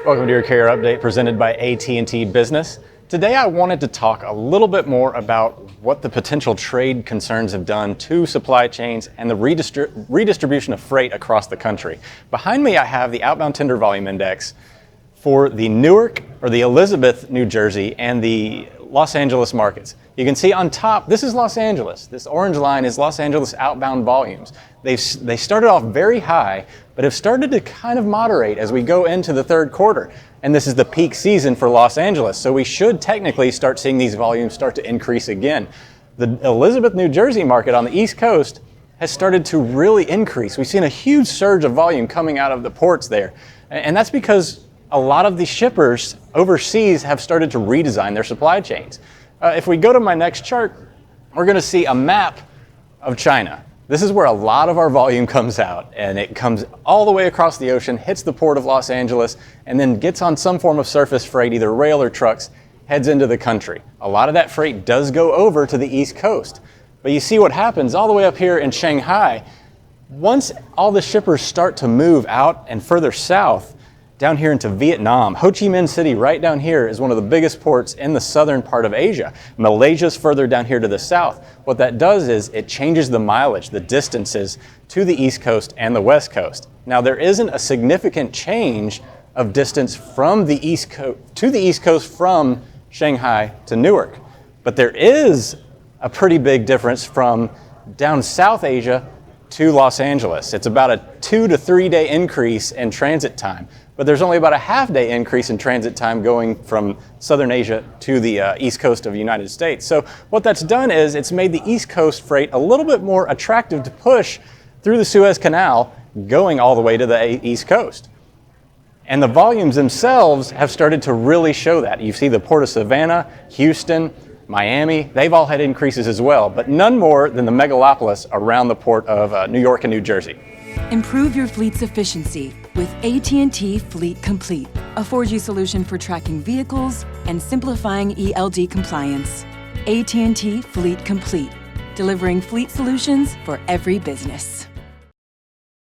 Welcome to your carrier update presented by AT&T Business. Today I wanted to talk a little bit more about what the potential trade concerns have done to supply chains and the redistribution of freight across the country. Behind me I have the Outbound Tender Volume Index for the Newark or the Elizabeth, New Jersey and the Los Angeles markets. You can see on top, this is Los Angeles. This orange line is Los Angeles outbound volumes. They started off very high, but have started to kind of moderate as we go into the third quarter. And this is the peak season for Los Angeles, so we should technically start seeing these volumes start to increase again. The Elizabeth, New Jersey market on the East Coast has started to really increase. We've seen a huge surge of volume coming out of the ports there. And that's because a lot of the shippers overseas have started to redesign their supply chains. If we go to my next chart, we're going to see a map of China. This is where a lot of our volume comes out, and it comes all the way across the ocean, hits the port of Los Angeles, and then gets on some form of surface freight, either rail or trucks, heads into the country. A lot of that freight does go over to the East Coast. But you see what happens all the way up here in Shanghai. Once all the shippers start to move out and further south, down here into Vietnam. Ho Chi Minh City right down here is one of the biggest ports in the southern part of Asia. Malaysia's further down here to the south. What that does is it changes the mileage, the distances to the East Coast and the West Coast. Now there isn't a significant change of distance from the East Coast to the East Coast from Shanghai to Newark. But there is a pretty big difference from down South Asia to Los Angeles. It's about a 2 to 3 day increase in transit time. But there's only about a half-day increase in transit time going from Southern Asia to the East Coast of the United States. So what that's done is it's made the East Coast freight a little bit more attractive to push through the Suez Canal going all the way to the East Coast. And the volumes themselves have started to really show that. You see the Port of Savannah, Houston, Miami, they've all had increases as well, but none more than the megalopolis around the port of New York and New Jersey. Improve your fleet's efficiency with AT&T Fleet Complete, a 4G solution for tracking vehicles and simplifying ELD compliance. AT&T Fleet Complete, delivering fleet solutions for every business.